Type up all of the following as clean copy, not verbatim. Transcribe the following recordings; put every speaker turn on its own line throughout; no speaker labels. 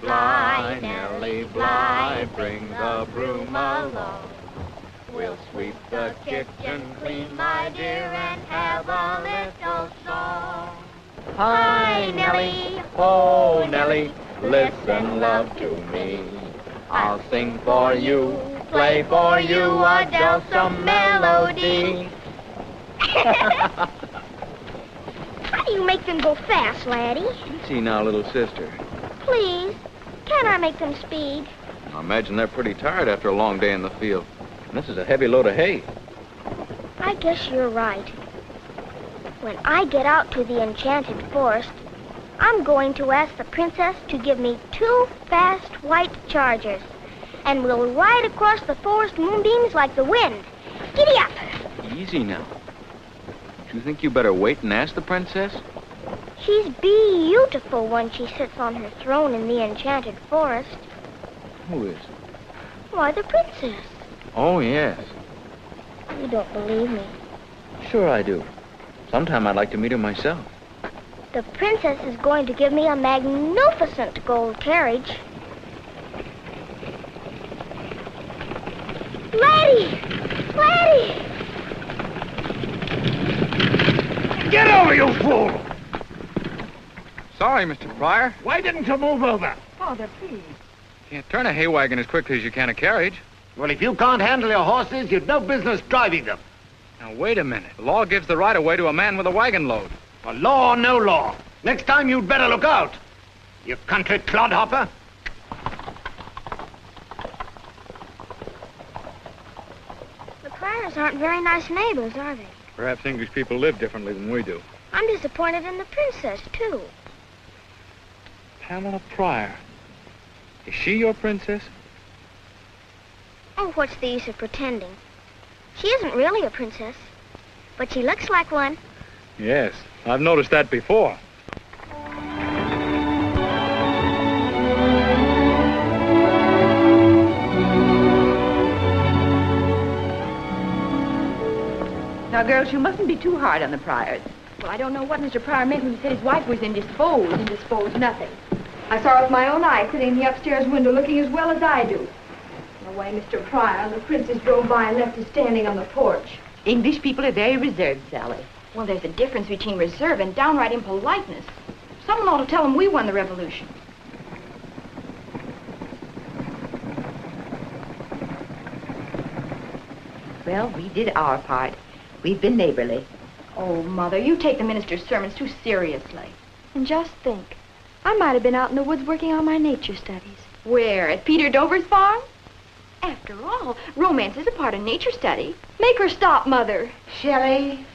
Bly, Nellie Bly, bring the broom along. We'll sweep the kitchen clean, my dear, and have a little song. Hi, Nellie, oh, Nellie, listen, love, to me. I'll sing for you, play for you a dulcet melody.
How do you make them go fast, Laddie?
Easy now, little sister.
Please, can I make them speed?
I imagine they're pretty tired after a long day in the field. And this is a heavy load of hay.
I guess you're right. When I get out to the enchanted forest, I'm going to ask the princess to give me 2 fast white chargers. And we'll ride across the forest moonbeams like the wind. Giddy up!
Easy now. Do you think you better wait and ask the princess?
She's beautiful when she sits on her throne in the enchanted forest.
Who is?
Why, the princess.
Oh, yes.
You don't believe me.
Sure I do. Sometime I'd like to meet her myself.
The princess is going to give me a magnificent gold carriage. Laddie! Laddie!
Get over, you fool!
Sorry, Mr. Pryor.
Why didn't you move over?
Father, please.
Can't turn a hay wagon as quickly as you can a carriage.
Well, if you can't handle your horses, you'd no business driving them.
Now, wait a minute. The law gives the right-of-way to a man with a wagon load.
Well, law or no law, next time you'd better look out. You country clodhopper.
The Pryors aren't very nice neighbors, are they?
Perhaps English people live differently than we do.
I'm disappointed in the princess, too.
Pamela Pryor. Is she your princess?
Oh, what's the use of pretending? She isn't really a princess, but she looks like one.
Yes, I've noticed that before.
Now, girls, you mustn't be too hard on the Pryors. Well, I don't know what Mr. Pryor meant when he said his wife was indisposed. Indisposed nothing. I saw her with my own eyes sitting in the upstairs window looking as well as I do. The way Mr. Pryor and the princess drove by and left us standing on the porch.
English people are very reserved, Sally.
Well, there's a difference between reserve and downright impoliteness. Someone ought to tell them we won the revolution.
Well, we did our part. We've been neighborly.
Oh, Mother, you take the minister's sermons too seriously. And just think, I might have been out in the woods working on my nature studies. Where? At Peter Dover's farm? After all, romance is a part of nature study. Make her stop, Mother.
Shelley?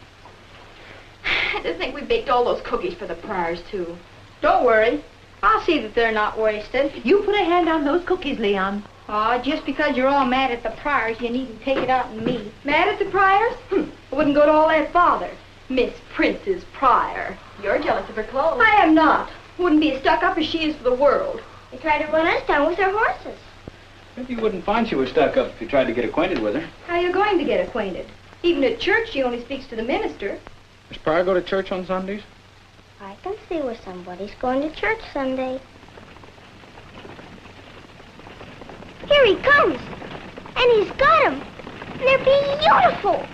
To think we baked all those cookies for the Pryors, too.
Don't worry. I'll see that they're not wasted.
You put a hand on those cookies, Leon.
Aw, just because you're all mad at the Pryors, you needn't take it out on me.
Mad at the Pryors? I wouldn't go to all that bother. Miss Princess Pryor. You're jealous of her clothes. I am not. Wouldn't be as stuck up as she is for the world.
They tried to run us down with their horses.
Maybe you wouldn't find she was stuck up if you tried to get acquainted with her.
How are you going to get acquainted? Even at church, she only speaks to the minister.
Does Pryor go to church on Sundays?
I can see where somebody's going to church Sunday. Here he comes. And he's got them. They're beautiful.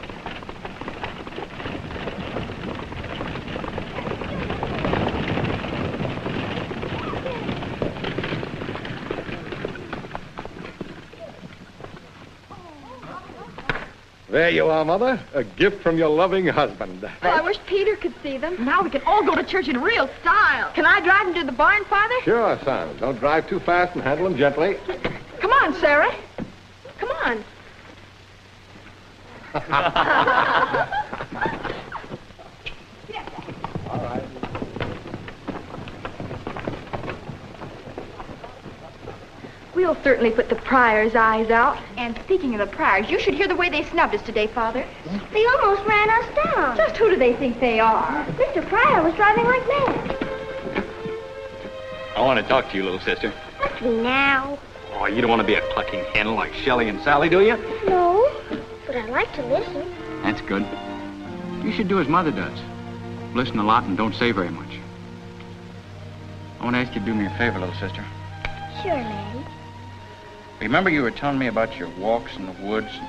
There you are, Mother. A gift from your loving husband.
Well, I wish Peter could see them. Now we can all go to church in real style. Can I drive them to the barn, Father?
Sure, son. Don't drive too fast and handle them gently.
Come on, Sarah. Come on.
All right.
We'll certainly put the Pryors' eyes out. And speaking of the Pryors, you should hear the way they snubbed us today, Father.
They almost ran us down.
Just who do they think they are?
Mr. Pryor was driving like mad.
I want to talk to you, little sister.
Must be now.
Oh, you don't want to be a clucking hen like Shelley and Sally, do you?
No, but I like to listen.
That's good. You should do as Mother does. Listen a lot and don't say very much. I want to ask you to do me a favor, little sister.
Sure, Laddie.
Remember you were telling me about your walks in the woods, and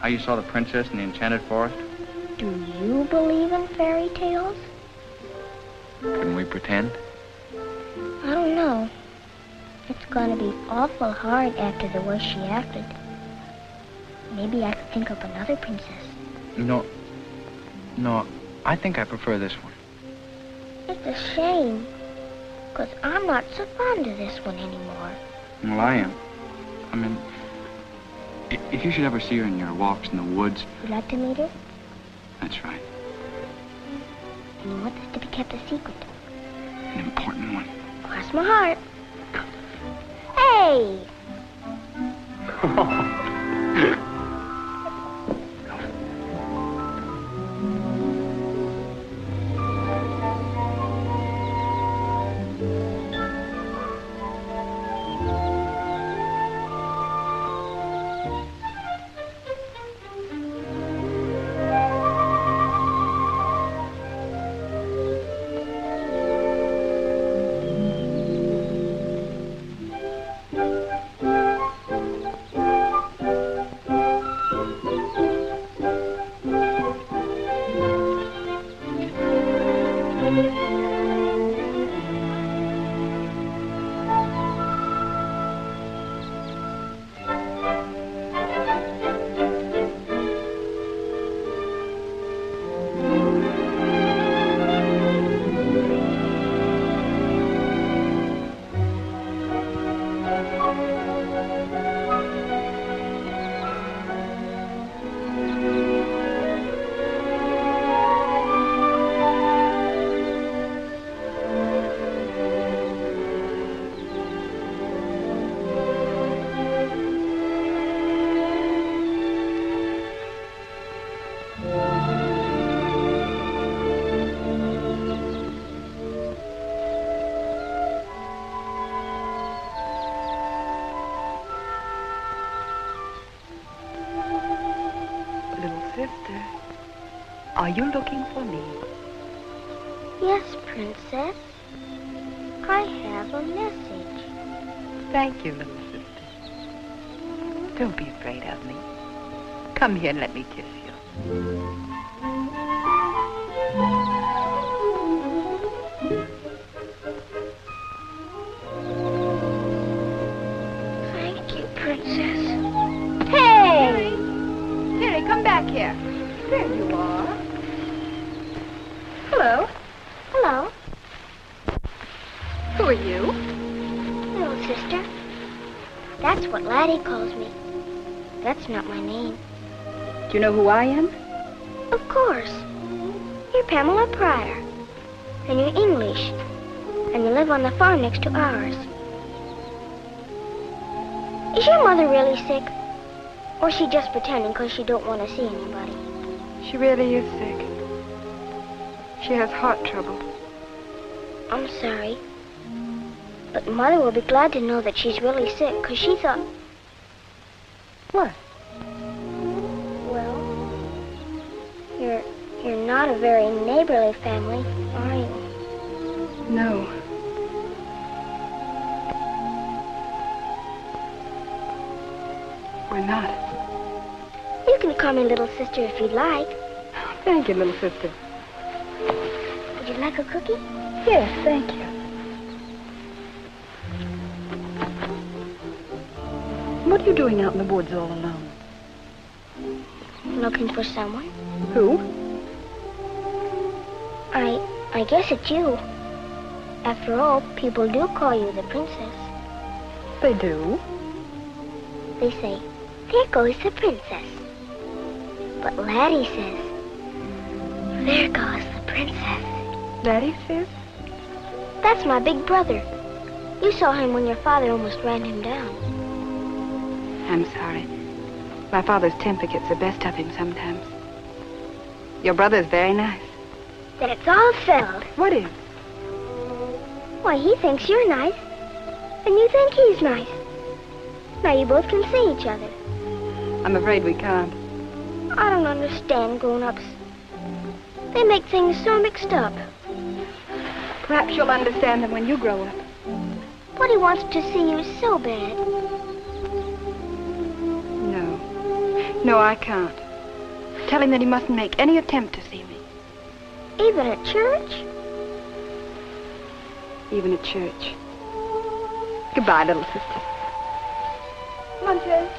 how you saw the princess in the enchanted forest?
Do you believe in fairy tales?
Can we pretend?
I don't know. It's gonna be awful hard after the way she acted. Maybe I could think up another princess.
No, I think I prefer this one.
It's a shame, 'cause I'm not so fond of this one anymore.
Well, I am. I mean, if you should ever see her in your walks in the woods...
You'd like to meet her?
That's right.
And you want this to be kept a secret?
An important one.
Cross my heart. Hey!
Are you looking for me?
Yes, Princess. I have a message.
Thank you, little sister. Don't be afraid of me. Come here and let me kiss you.
Thank you, Princess.
Hey! Terry, come back here. There you are. Hello.
Hello,
Who are you?
little sister. That's what Laddie calls me. That's not my name.
Do you know who I am?
Of course. You're Pamela Pryor. And you're English. And you live on the farm next to ours. Is your mother really sick? Or is she just pretending because she don't want to see anybody?
She really is sick. She has heart trouble.
I'm sorry. But Mother will be glad to know that she's really sick, because she thought...
What?
Well, you're not a very neighborly family, are you?
No. We're not.
You can call me little sister if you'd like.
Thank you, little sister.
Would you like a cookie?
Yes, thank you. What are you doing out in the woods all alone?
Looking for someone?
Who?
I guess it's you. After all, people do call you the princess.
They do.
They say, there goes the princess. But Laddie says, there goes the princess.
Daddy says?
That's my big brother. You saw him when your father almost ran him down.
I'm sorry. My father's temper gets the best of him sometimes. Your brother's very nice.
Then it's all settled.
What is?
Why, he thinks you're nice. And you think he's nice. Now you both can see each other.
I'm afraid we can't.
I don't understand grown-ups. They make things so mixed up.
Perhaps you'll understand them when you grow up.
But he wants to see you so bad.
No, I can't. Tell him that he mustn't make any attempt to see me.
Even at church?
Even at church. Goodbye, little sister. Come on, Jay.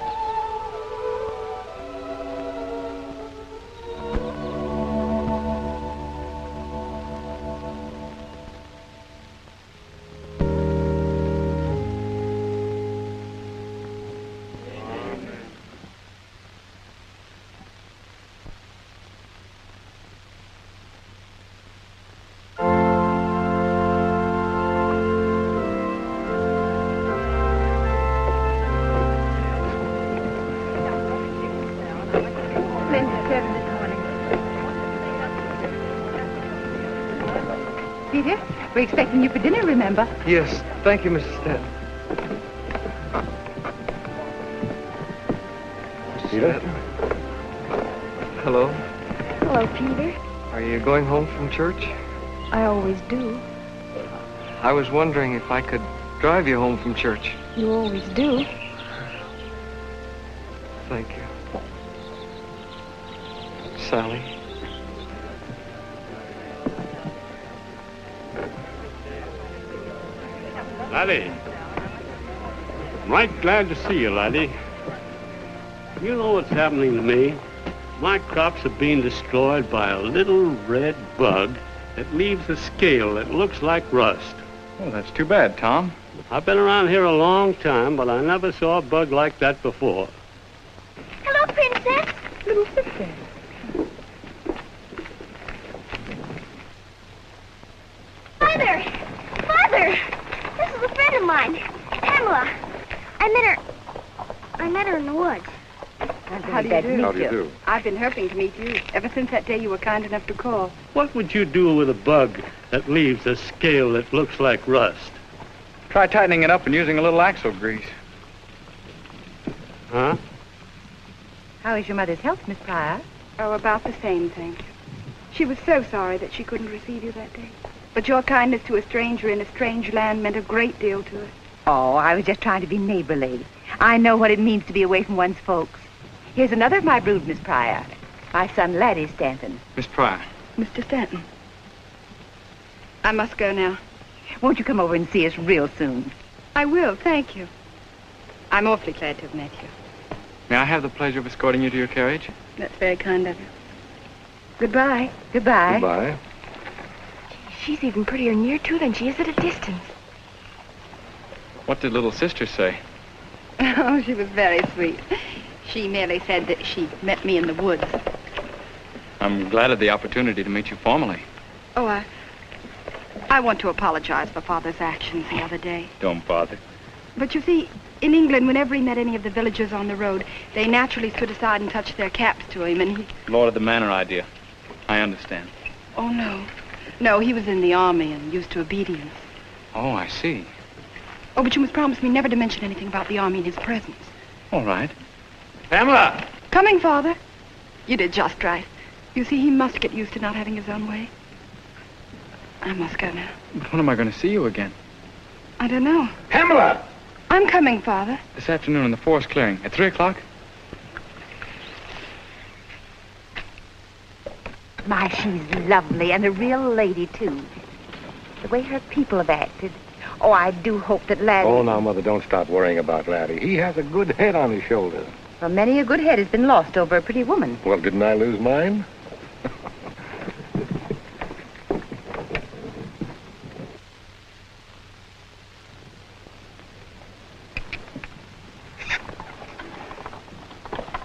Peter, we're expecting you for dinner, remember?
Yes, thank you, Mrs. Stanton. Peter? Hello.
Hello, Peter.
Are you going home from church?
I always do.
I was wondering if I could drive you home from church.
You always do.
Thank you. Sally.
Laddie. Right glad to see you, Laddie. You know what's happening to me? My crops are being destroyed by a little red bug that leaves a scale that looks like rust.
Well, that's too bad, Tom.
I've been around here a long time, but I never saw a bug like that before.
Hello, Princess.
Little sister.
Father! Father! This is a friend of mine, Pamela. I met her in the woods.
How do you do?
How do you do?
I've been hoping to meet you ever since that day you were kind enough to call.
What would you do with a bug that leaves a scale that looks like rust?
Try tightening it up and using a little axle grease.
Huh?
How is your mother's health, Miss Pryor?
Oh, about the same, thank you. She was so sorry that she couldn't receive you that day. But your kindness to a stranger in a strange land meant a great deal to her.
Oh, I was just trying to be neighborly. I know what it means to be away from one's folks. Here's another of my brood, Miss Pryor. My son, Laddie Stanton.
Miss Pryor.
Mr. Stanton. I must go now.
Won't you come over and see us real soon?
I will, thank you. I'm awfully glad to have met you.
May I have the pleasure of escorting you to your carriage?
That's very kind of you. Goodbye.
Goodbye.
Goodbye.
She's even prettier near to than she is at a distance.
What did little sister say?
Oh, she was very sweet. She merely said that she met me in the woods.
I'm glad of the opportunity to meet you formally.
Oh, I want to apologize for Father's actions the other day.
Don't bother.
But you see, in England, whenever he met any of the villagers on the road, they naturally stood aside and touched their caps to him, and he...
Lord of the Manor idea. I understand.
Oh, no. No, he was in the army and used to obedience.
Oh, I see.
Oh, but you must promise me never to mention anything about the army in his presence.
All right.
Pamela!
Coming, Father. You did just right. You see, he must get used to not having his own way. I must go now.
But when am I going to see you again?
I don't know.
Pamela!
I'm coming, Father.
This afternoon in the forest clearing at 3 o'clock?
My, she's lovely and a real lady, too. The way her people have acted. Oh, I do hope that Laddie...
Oh, now, Mother, don't stop worrying about Laddie. He has a good head on his shoulders.
Well, many a good head has been lost over a pretty woman.
Well, didn't I lose mine?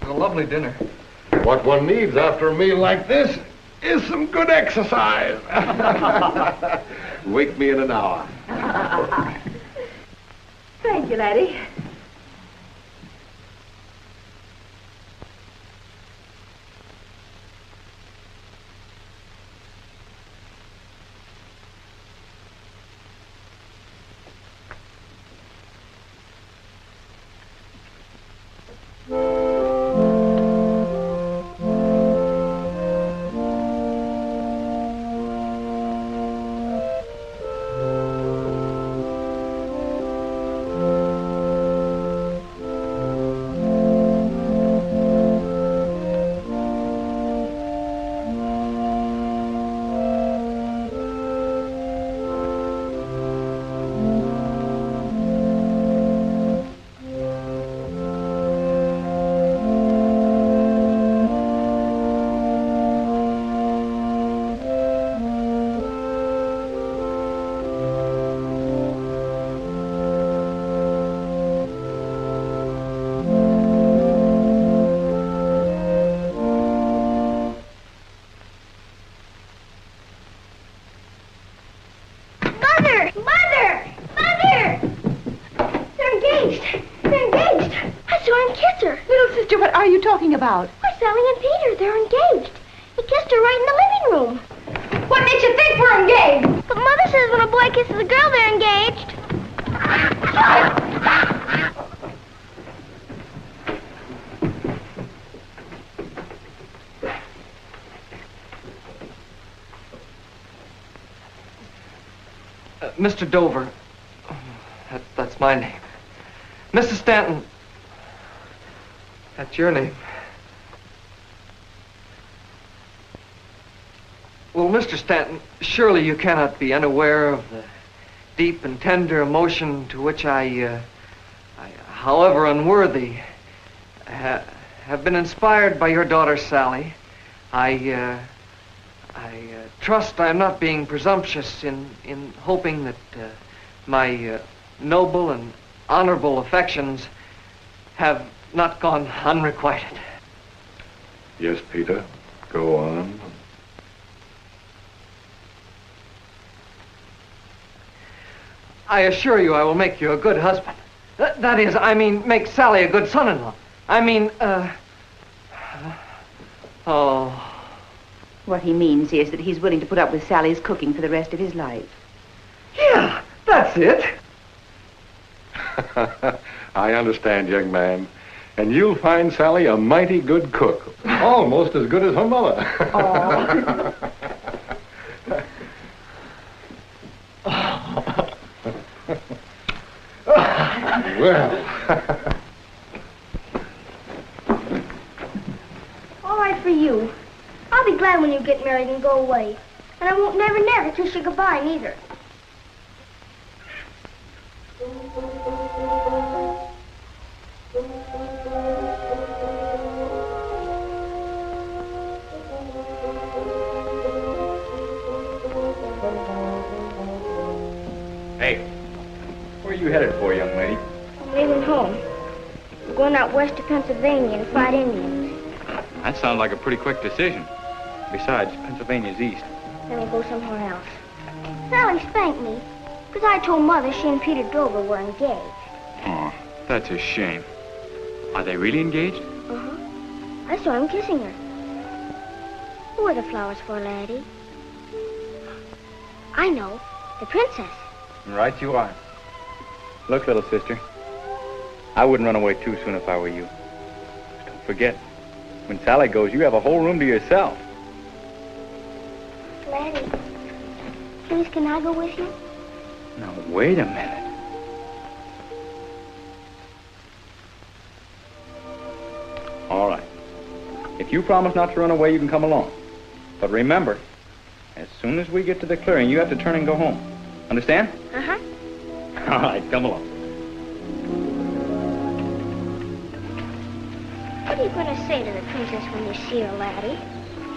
A lovely dinner.
What one needs after a meal like this is some good exercise. Wake me in an hour.
Thank you, Laddie.
engaged. They're engaged. I saw him kiss her.
Little sister, what are you talking about?
Why, Sally and Peter, they're engaged. He kissed her right in the living room.
What makes you think we're engaged?
But Mother says when a boy kisses a girl, they're engaged.
Mr. Dover. That's my name. Mrs. Stanton. That's your name. Well, Mr. Stanton, surely you cannot be unaware of the deep and tender emotion to which I however unworthy, have been inspired by your daughter, Sally. I trust I'm not being presumptuous in hoping that my noble and honorable affections have not gone unrequited.
Yes, Peter. Go on.
I assure you I will make you a good husband. That is, I mean, make Sally a good son-in-law. I mean, oh...
What he means is that he's willing to put up with Sally's cooking for the rest of his life.
Yeah, that's it.
I understand, young man. And you'll find Sally a mighty good cook. Almost as good as her mother. Well.
All right for you. I'll be glad when you get married and go away. And I won't never kiss you goodbye, neither.
Hey, where are you headed for, young lady?
I'm leaving home. I'm going out west to Pennsylvania and fight Indians.
That sounds like a pretty quick decision. Besides, Pennsylvania's east.
Then we'll go somewhere else. Sally spanked me, because I told Mother she and Peter Dover were engaged.
Oh, that's a shame. Are they really engaged?
Uh-huh. I saw him kissing her. Who are the flowers for, Laddie? I know. The princess.
Right you are. Look, little sister. I wouldn't run away too soon if I were you. Just don't forget, when Sally goes, you have a whole room to yourself.
Laddie, please, can I go with you?
Now, wait a minute. All right. If you promise not to run away, you can come along. But remember, as soon as we get to the clearing, you have to turn and go home. Understand?
Uh-huh.
All right, come along.
What are you going to say to the princess when you see her, Laddie?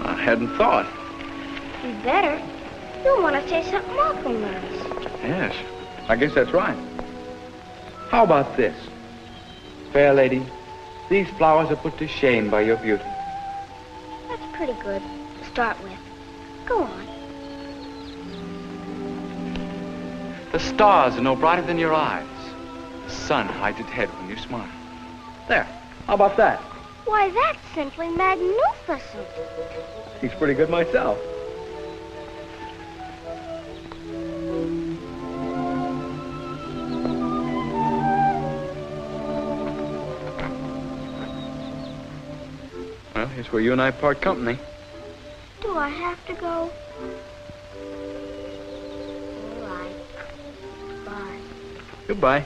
I hadn't thought.
You better. You'll want to say something awful nice.
Yes, I guess that's right. How about this? Fair lady, these flowers are put to shame by your beauty.
That's pretty good to start with. Go on.
The stars are no brighter than your eyes. The sun hides its head when you smile. There, how about that?
Why, that's simply magnificent.
He's pretty good myself. Well, here's where you and I part company.
Do I have to go? All right. Bye.
Goodbye.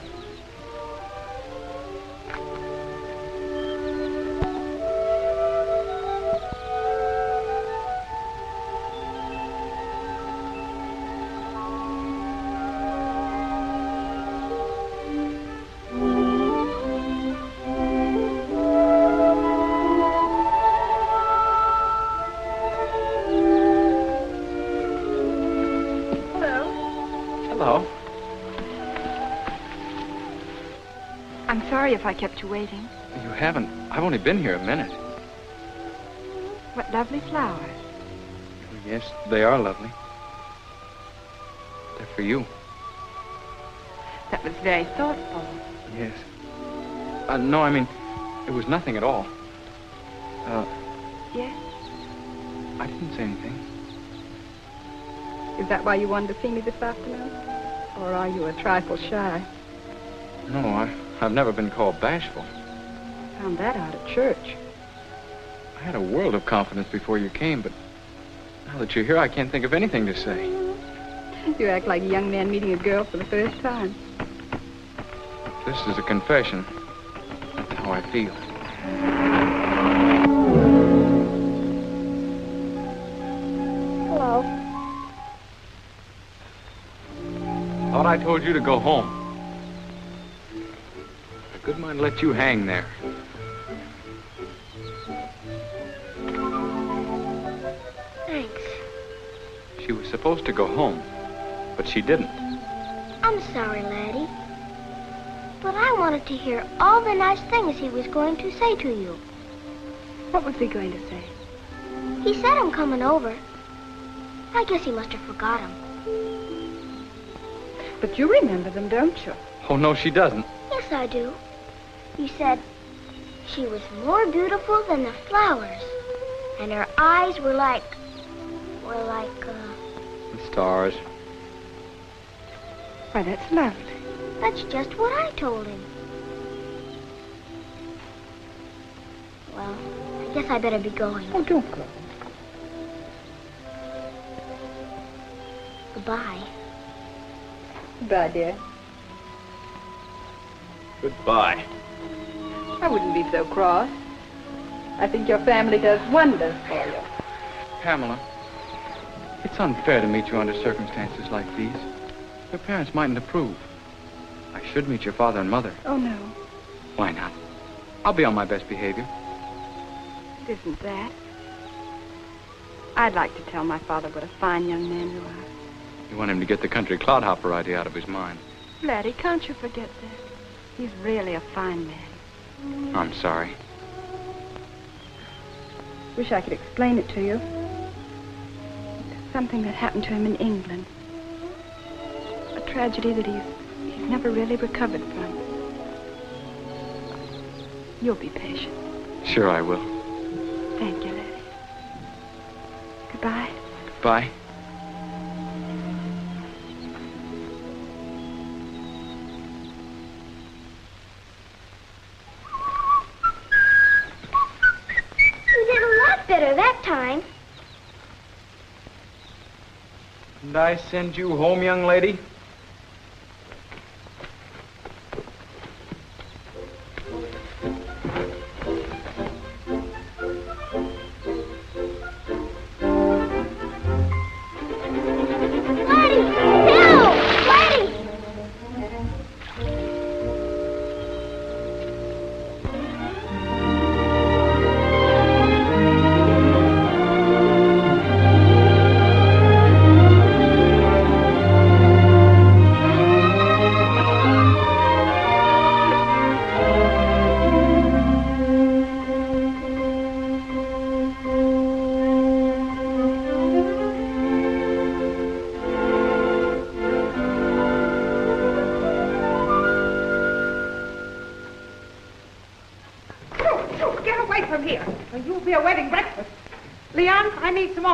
Sorry if I kept you waiting.
You haven't. I've only been here a minute.
What lovely flowers.
Yes, they are lovely. They're for you.
That was very thoughtful.
Yes. No, I mean, it was nothing at all.
Yes?
I didn't say anything.
Is that why you wanted to see me this afternoon? Or are you a trifle shy?
No, I've never been called bashful.
Found that out at church.
I had a world of confidence before you came, but now that you're here, I can't think of anything to say.
You act like a young man meeting a girl for the first time.
This is a confession. That's how I feel.
Hello.
Thought I told you to go home. I couldn't mind let you hang there.
Thanks.
She was supposed to go home, but she didn't.
I'm sorry, Laddie. But I wanted to hear all the nice things he was going to say to you.
What was he going to say?
He said I'm coming over. I guess he must have forgot him.
But you remember them, don't you?
Oh, no, she doesn't.
Yes, I do. You said she was more beautiful than the flowers, and her eyes were like
The stars.
Why, that's lovely.
That's just what I told him. Well, I guess I better be going.
Oh, don't go.
Goodbye.
Goodbye, dear.
Goodbye.
I wouldn't be so cross. I think your family does wonders for you.
Pamela, it's unfair to meet you under circumstances like these. Your parents mightn't approve. I should meet your father and mother.
Oh, no.
Why not? I'll be on my best behavior.
It isn't that. I'd like to tell my father what a fine young man you are.
You want him to get the country clodhopper idea out of his mind.
Laddie, can't you forget that? He's really a fine man.
I'm sorry.
Wish I could explain it to you. There's something that happened to him in England. A tragedy that he's never really recovered from. You'll be patient.
Sure I will.
Thank you, Laddie. Goodbye.
Goodbye.
You did a lot better that time.
Didn't I send you home, young lady?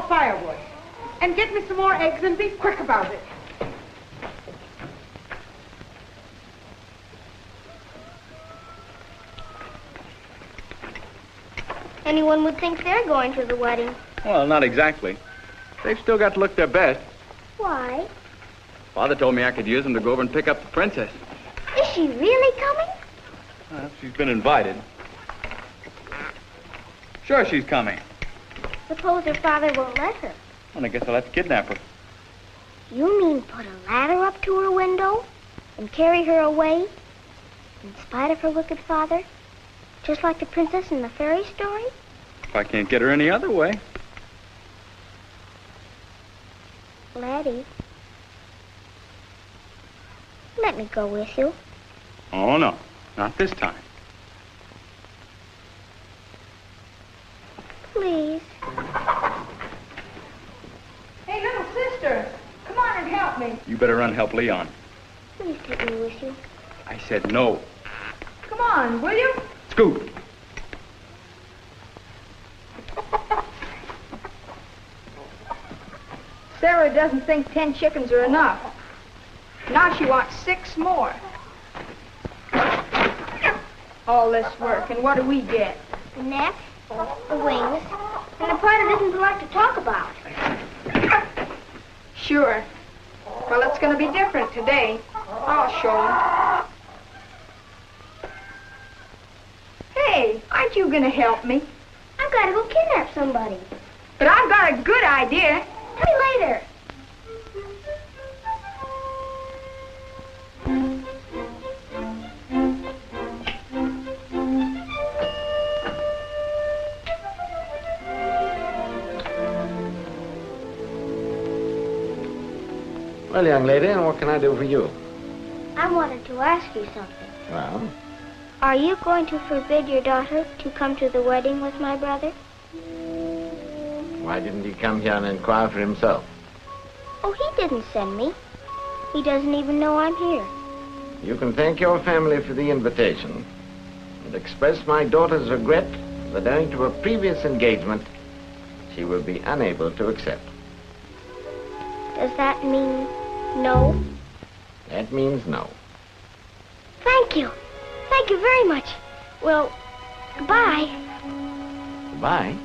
Firewood. And get me some more eggs and be quick about it.
Anyone would think they're going to the wedding.
Well, not exactly. They've still got to look their best.
Why?
Father told me I could use them to go over and pick up the princess.
Is she really coming?
Well, she's been invited. Sure she's coming.
Suppose her father won't let her.
Well, I guess I'll have to kidnap her.
You mean put a ladder up to her window and carry her away in spite of her wicked father? Just like the princess in the fairy story?
If I can't get her any other way.
Laddie, let me go with you.
Oh, no. Not this time.
Please.
Hey, little sister, come on and help me.
You better run help Leon.
Please take me with you.
I said no.
Come on.
on, will you?
Scoot.
Sarah doesn't think 10 chickens are enough. Now she wants 6 more. All this work, and what do we get?
The neck, the wings, and the part it isn't like to talk about.
Sure. Well, it's going to be different today. I'll show 'em. Hey, aren't you going to help me?
I've got to go kidnap somebody.
But I've got a good idea.
Tell me later.
Well, young lady, and what can I do for you?
I wanted to ask you something.
Well?
Are you going to forbid your daughter to come to the wedding with my brother?
Why didn't he come here and inquire for himself?
Oh, he didn't send me. He doesn't even know I'm here.
You can thank your family for the invitation and express my daughter's regret that owing to a previous engagement, she will be unable to accept.
Does that mean no?
That means no.
Thank you. Thank you very much. Well, goodbye.
Goodbye.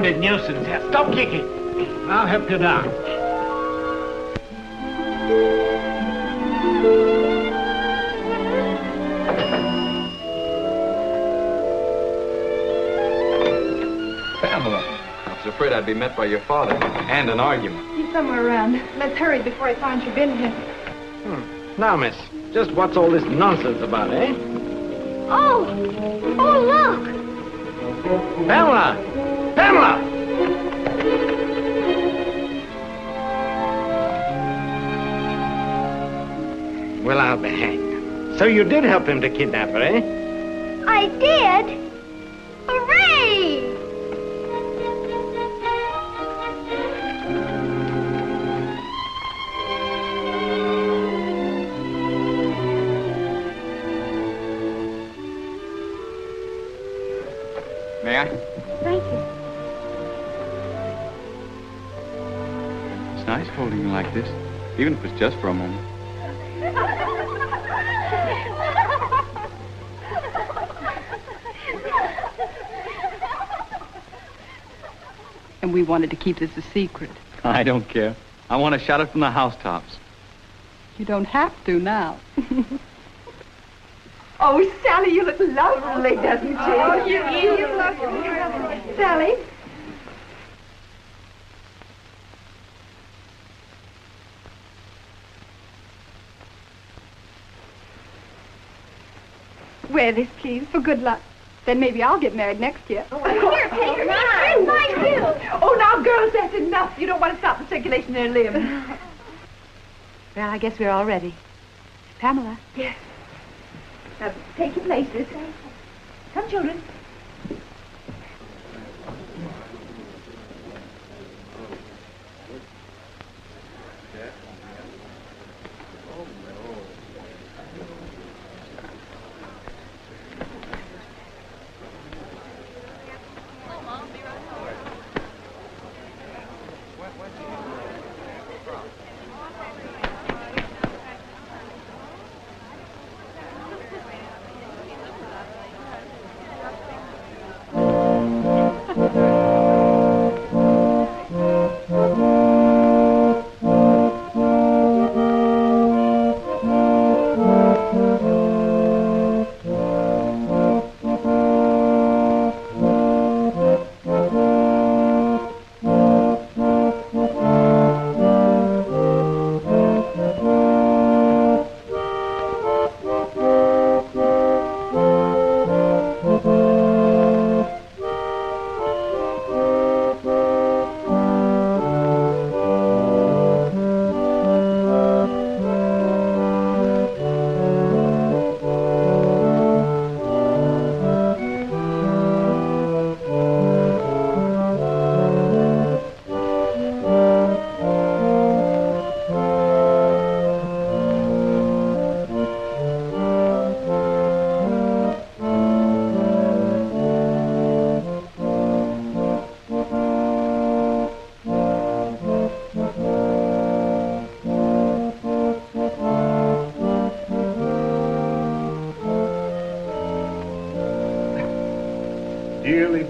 Nuisance. Here, stop kicking. I'll help you down.
Pamela. I was afraid I'd be met by your father and an argument.
He's somewhere around. Let's hurry before he finds you've been here.
Now, miss, just what's all this nonsense about, eh?
Oh! Oh, look!
Pamela! Pamela! Well, I'll be hanged. So you did help him to kidnap her, eh?
I did? Hooray!
May I?
Thank you.
It's nice holding you like this, even if it's just for a moment.
And we wanted to keep this a secret.
I don't care. I want to shout it from the housetops.
You don't have to now.
Oh, Sally, you look lovely, doesn't she?
Oh, you look lovely. Sally?
Wear this, please, for good luck. Then maybe I'll get married next year.
Here, take your mine. Thank you.
Oh, now, girls, that's enough. You don't want to stop the circulation in their limbs. Well, I guess we're all ready. Pamela.
Yes.
Now, take your places. Come, children.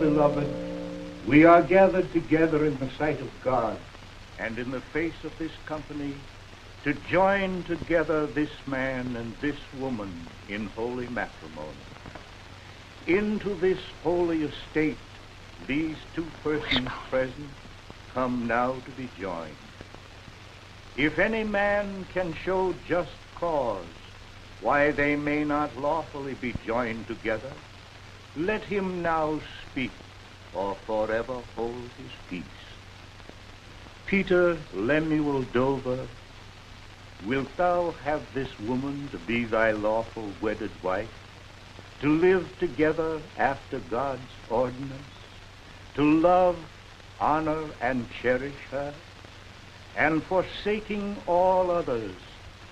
beloved, we are gathered together in the sight of God and in the face of this company to join together this man and this woman in holy matrimony. Into this holy estate, these two persons present come now to be joined. If any man can show just cause why they may not lawfully be joined together, let him now speak, or forever hold his peace. Peter Lemuel Dover, wilt thou have this woman to be thy lawful wedded wife, to live together after God's ordinance, to love, honor, and cherish her, and forsaking all others,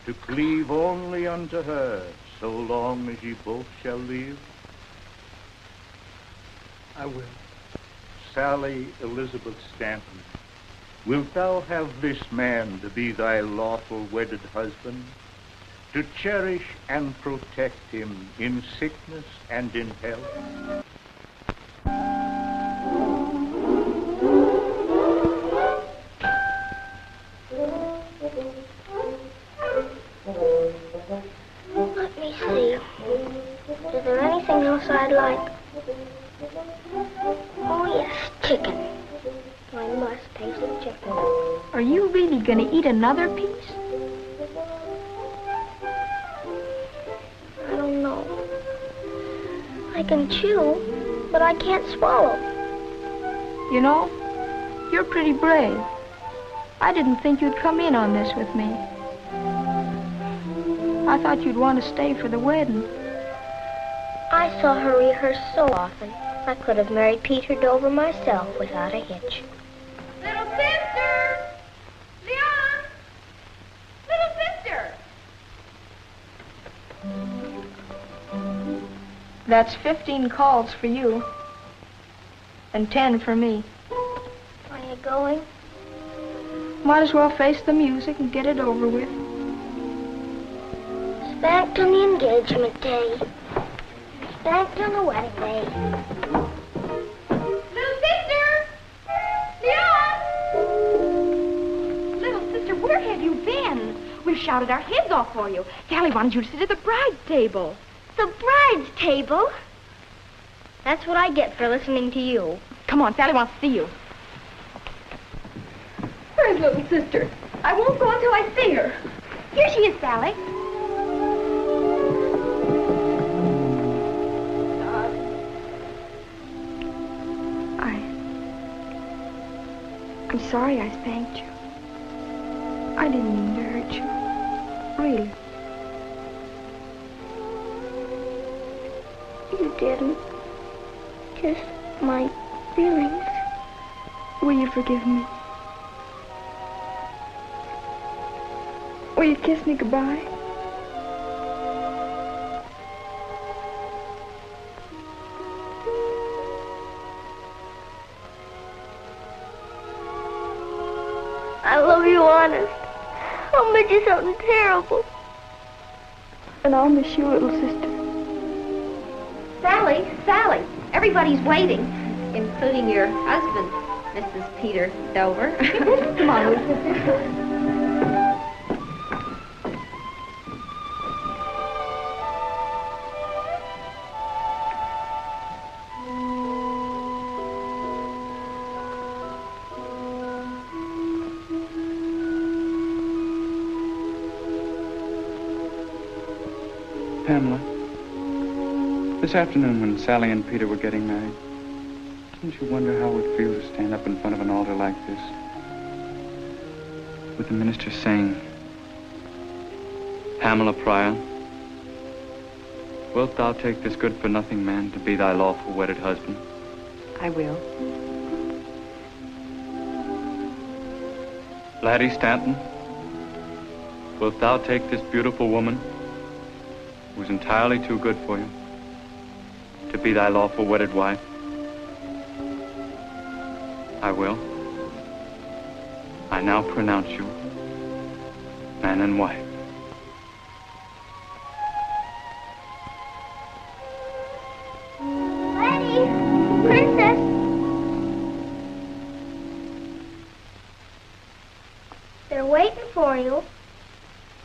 to cleave only unto her, so long as ye both shall live?
I will.
Sally Elizabeth Stanton, wilt thou have this man to be thy lawful wedded husband, to cherish and protect him in sickness and in health?
Let me see. Is there anything else I'd like? Oh, yes, chicken. I must taste the chicken.
Are you really going to eat another piece?
I don't know. I can chew, but I can't swallow.
You know, you're pretty brave. I didn't think you'd come in on this with me. I thought you'd want to stay for the wedding.
I saw her rehearse so often. I could have married Peter Dover myself without a hitch.
Little sister! Leon! Little sister!
That's 15 calls for you. And 10 for me.
Are you going?
Might as well face the music and get it over with.
Spanked on the engagement day. Spanked on the wedding day.
Little sister! Leon! Little sister, where have you been? We've shouted our heads off for you. Sally wanted you to sit at the bride's table.
The bride's table? That's what I get for listening to you.
Come on, Sally wants to see you. Where's little sister? I won't go until I see her. Here she is, Sally.
I'm sorry I spanked you. I didn't mean to hurt you. Really.
You didn't. Just my feelings.
Will you forgive me? Will you kiss me goodbye?
I love you, honest. I'll make you something terrible.
And I'll miss you, little sister.
Sally, Sally, everybody's waiting, including your husband, Mrs. Peter Dover. Come on, little sister.
Pamela, this afternoon when Sally and Peter were getting married, didn't you wonder how it would feel to stand up in front of an altar like this? With the minister saying, Pamela Pryor, wilt thou take this good-for-nothing man to be thy lawful wedded husband?
I will.
Laddie Stanton, wilt thou take this beautiful woman, who's entirely too good for you, to be thy lawful wedded wife? I will. I now pronounce you man and wife.
Laddie! Princess!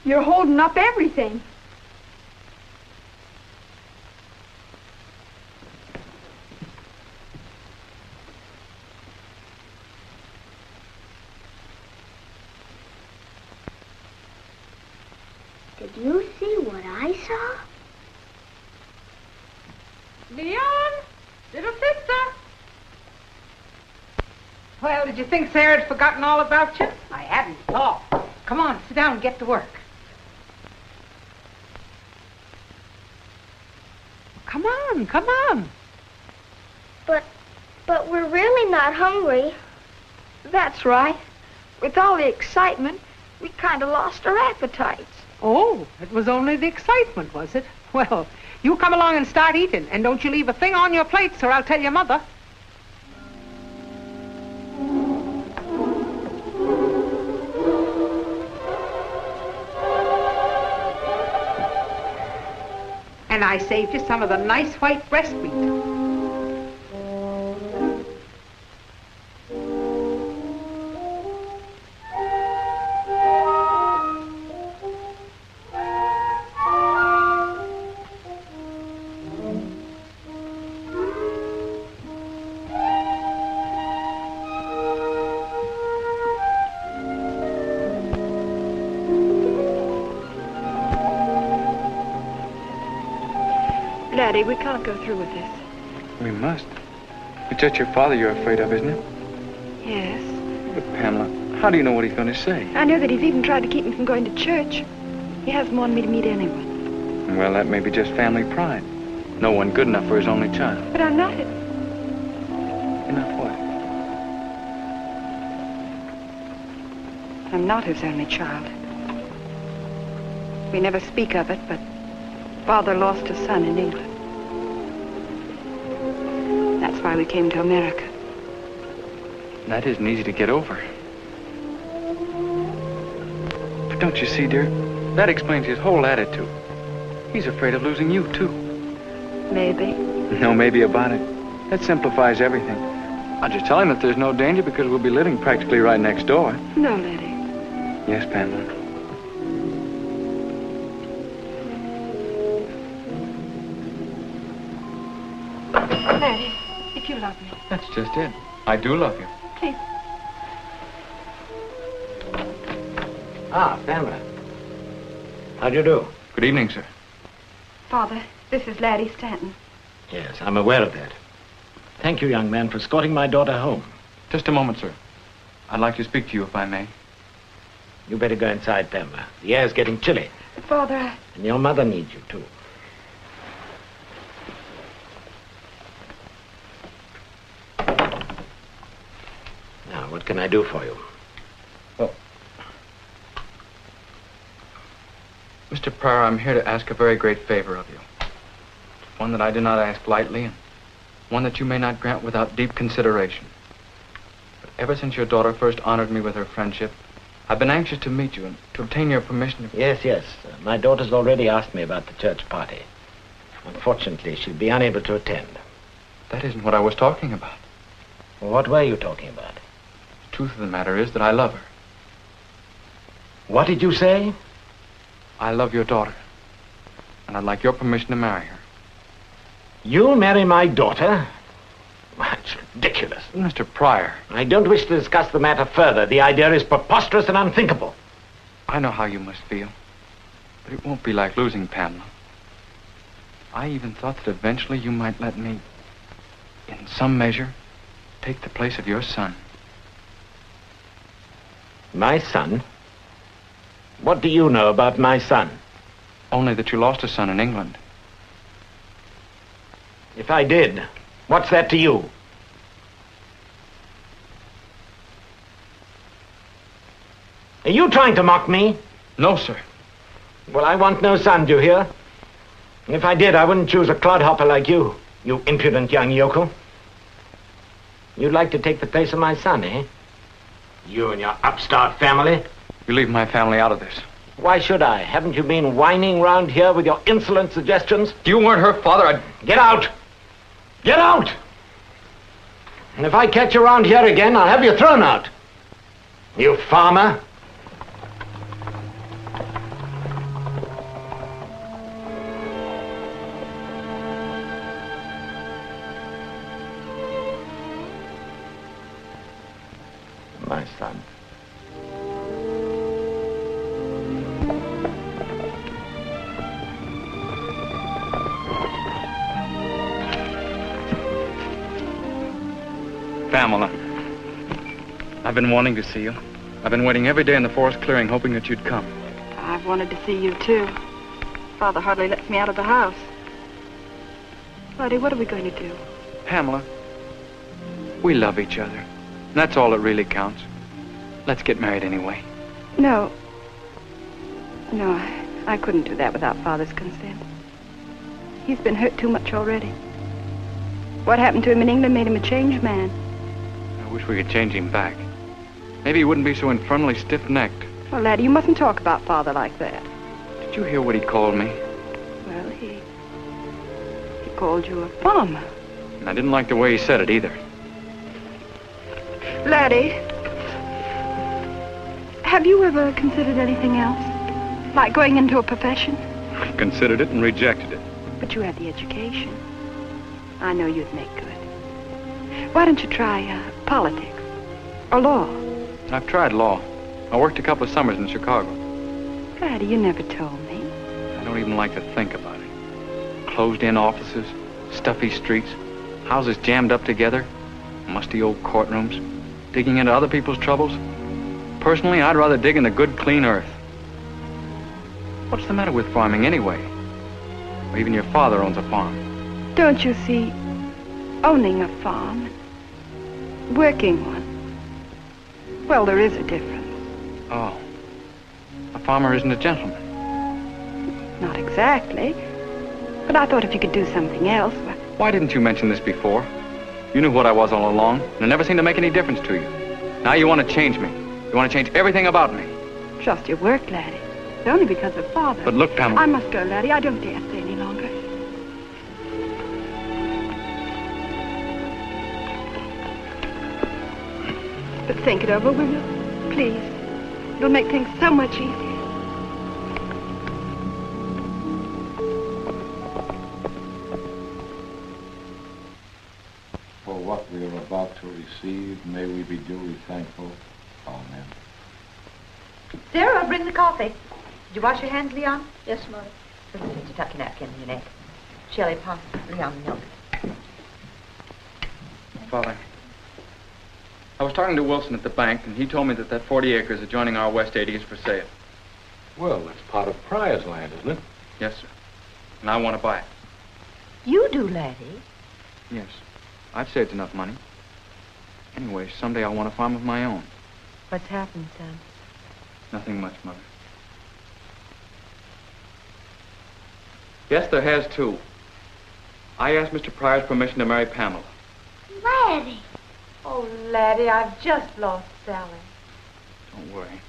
You're holding up everything.
Did you see what I saw?
Leon, little sister. Well, did you think Sarah had forgotten all about you? I hadn't at all. Come on, sit down and get to work. Come on, come on.
But we're really not hungry.
That's right. With all the excitement, we kind of lost our appetites.
Oh, it was only the excitement, was it? Well, you come along and start eating, and don't you leave a thing on your plates, or I'll tell your mother. And I saved you some of the nice white breast meat.
Laddie, we can't go through with this.
We must. It's just your father you're afraid of, isn't it?
Yes.
But, Pamela, how do you know what he's going to say?
I know that he's even tried to keep me from going to church. He hasn't wanted me to meet anyone.
Well, that may be just family pride. No one good enough for his only child.
But I'm not it.
You're not what?
I'm not his only child. We never speak of it, but Father lost a son in England. That's why we came to America.
That isn't easy to get over. But don't you see, dear? That explains his whole attitude. He's afraid of losing you, too.
Maybe.
No maybe about it. That simplifies everything. I'll just tell him that there's no danger because we'll be living practically right next door.
No, Laddie.
Yes, Pamela.
Laddie, if you love me.
That's just it. I do love you.
Please.
Ah, Pamela. How do you do?
Good evening, sir.
Father, this is Laddie Stanton.
Yes, I'm aware of that. Thank you, young man, for escorting my daughter home.
Just a moment, sir. I'd like to speak to you, if I may.
You better go inside, Pamela. The air's getting chilly.
Father,
And your mother needs you, too. Now, what can I do for you?
Mr. Pryor, I'm here to ask a very great favor of you. One that I do not ask lightly, and one that you may not grant without deep consideration. But ever since your daughter first honored me with her friendship, I've been anxious to meet you and to obtain your permission to...
Yes. My daughter's already asked me about the church party. Unfortunately, she'll be unable to attend.
That isn't what I was talking about.
Well, what were you talking about?
The truth of the matter is that I love her.
What did you say?
I love your daughter, and I'd like your permission to marry her.
You'll marry my daughter? That's ridiculous.
Mr. Pryor.
I don't wish to discuss the matter further. The idea is preposterous and unthinkable.
I know how you must feel, but it won't be like losing Pamela. I even thought that eventually you might let me, in some measure, take the place of your son.
My son? What do you know about my son?
Only that you lost a son in England.
If I did, what's that to you? Are you trying to mock me?
No, sir.
Well, I want no son, do you hear? If I did, I wouldn't choose a clodhopper like you, you impudent young yokel. You'd like to take the place of my son, eh? You and your upstart family.
You leave my family out of this.
Why should I? Haven't you been whining round here with your insolent suggestions?
If you weren't her father, I'd...
Get out! Get out! And if I catch you around here again, I'll have you thrown out. You farmer.
Pamela, I've been wanting to see you. I've been waiting every day in the forest clearing, hoping that you'd come.
I've wanted to see you, too. Father hardly lets me out of the house. Laddie, what are we going to do?
Pamela, we love each other. And that's all that really counts. Let's get married anyway.
No. No, I couldn't do that without Father's consent. He's been hurt too much already. What happened to him in England made him a changed man.
I wish we could change him back. Maybe he wouldn't be so infernally stiff-necked.
Well, Laddie, you mustn't talk about Father like that.
Did you hear what he called me?
Well, he called you a farmer.
And I didn't like the way he said it either.
Laddie, have you ever considered anything else? Like going into a profession?
I've considered it and rejected it.
But you had the education. I know you'd make good. Why don't you try politics or law?
I've tried law. I worked a couple of summers in Chicago.
Laddie, you never told me.
I don't even like to think about it. Closed-in offices, stuffy streets, houses jammed up together, musty old courtrooms, digging into other people's troubles. Personally, I'd rather dig in the good, clean earth. What's the matter with farming anyway? Or even your father owns a farm.
Don't you see, owning a farm, working one, well, there is a difference.
Oh. A farmer isn't a gentleman.
Not exactly. But I thought if you could do something else... Well...
Why didn't you mention this before? You knew what I was all along, and it never seemed to make any difference to you. Now you want to change me. You want to change everything about me.
Just your work, Laddie. It's only because of Father.
But look, Pamela...
I must go, Laddie. I don't dare stay any longer. But think it over, will you? Please. It'll make things so much easier.
For what we are about to receive, may we be duly thankful. Amen.
Sarah, bring the coffee. Did you wash your hands, Leon?
Yes, Mother.
Listen, did you tuck your napkin in your neck? Shelley, pass Leon the milk.
Father, I was talking to Wilson at the bank, and he told me that 40 acres adjoining our West 80 is for sale.
Well, that's part of Pryor's land, isn't it?
Yes, sir. And I want to buy it.
You do, Laddie?
Yes. I've saved enough money. Anyway, someday I want a farm of my own.
What's happened, son?
Nothing much, Mother. Yes, there has, too. I asked Mr. Pryor's permission to marry Pamela.
Laddie.
Oh, Laddie, I've just lost Sally.
Don't worry.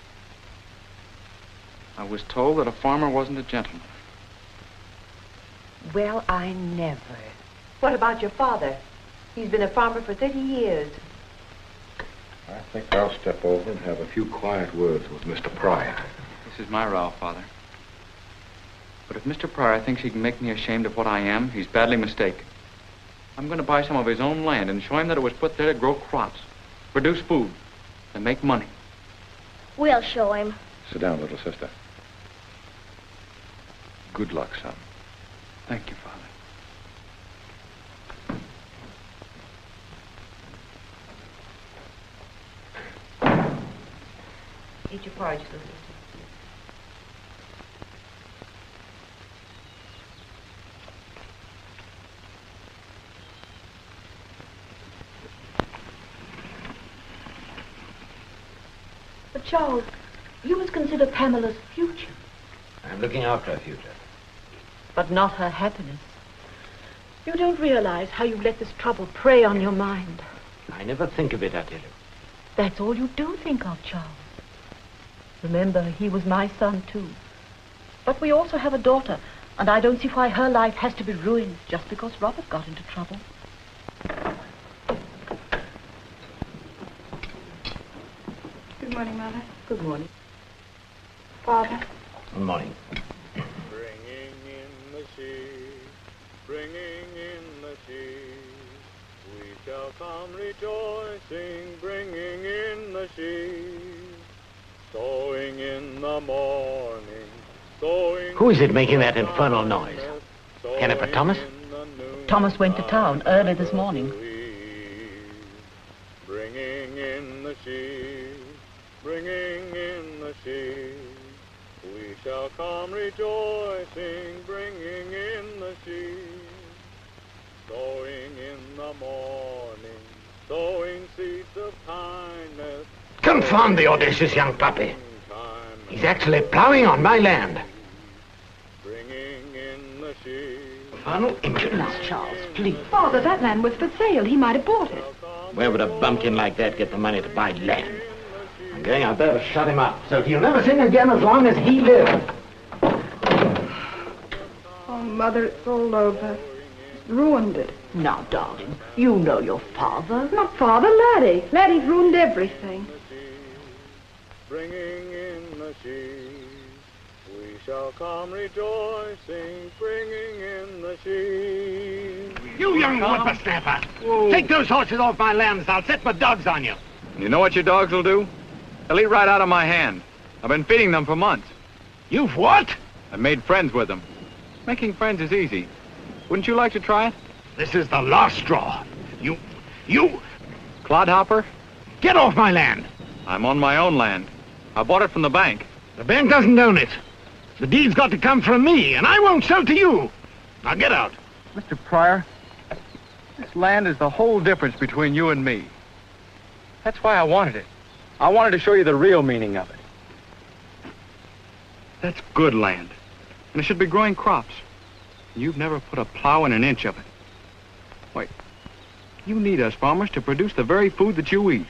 I was told that a farmer wasn't a gentleman.
Well, I never. What about your father? He's been a farmer for 30 years.
I think I'll step over and have a few quiet words with Mr. Pryor.
This is my row, Father. But if Mr. Pryor thinks he can make me ashamed of what I am, he's badly mistaken. I'm going to buy some of his own land and show him that it was put there to grow crops, produce food, and make money.
We'll show him.
Sit down, little sister. Good luck, son.
Thank you, Father.
Eat your porridge, little sister. But, Charles, you must consider Pamela's future.
I'm looking after her future.
But not her happiness. You don't realize how you've let this trouble prey on your mind.
I never think of it, I tell you.
That's all you do think of, Charles. Remember, he was my son, too. But we also have a daughter, and I don't see why her life has to be ruined just because Robert got into trouble.
Good morning, Mother.
Good morning.
Father.
Good morning.
Bringing in the sheaves, bringing in the sheaves, we shall come rejoicing, bringing in the sheaves, sowing in the morning, sowing.
Who is it making that infernal noise? Kidnapper Thomas?
Thomas went to town early this morning.
bringing in the sheaves, bringing in the sheaves. We shall come rejoicing, bringing in the sheaves, sowing in the morning, sowing seeds of kindness.
Confound the audacious young puppy. He's actually plowing on my land.
Bringing in the sheaves.
Infernal impudence.
Now, Charles, please.
Father, that land was for sale. He might have bought it.
Where would a bumpkin like that get the money to buy land? I'm going out there to shut him up, so he'll never sing again as long as he lives.
Oh, Mother, it's all over. It's ruined it.
Now, darling, you know your father.
Not Father, Laddie. Laddie's ruined everything.
Bringing in the sheaves, we shall come rejoicing, bringing in the sheaves.
You young whippersnapper! Take those horses off my lambs. I'll set my dogs on you.
You know what your dogs will do? They'll eat right out of my hand. I've been feeding them for months.
You've what?
I've made friends with them. Making friends is easy. Wouldn't you like to try it?
This is the last straw. You...
Clodhopper?
Get off my land!
I'm on my own land. I bought it from the bank.
The bank doesn't own it. The deed's got to come from me, and I won't sell to you. Now get out.
Mr. Pryor, this land is the whole difference between you and me. That's why I wanted it. I wanted to show you the real meaning of it. That's good land, and it should be growing crops. You've never put a plow in an inch of it. Wait, you need us farmers to produce the very food that you eat.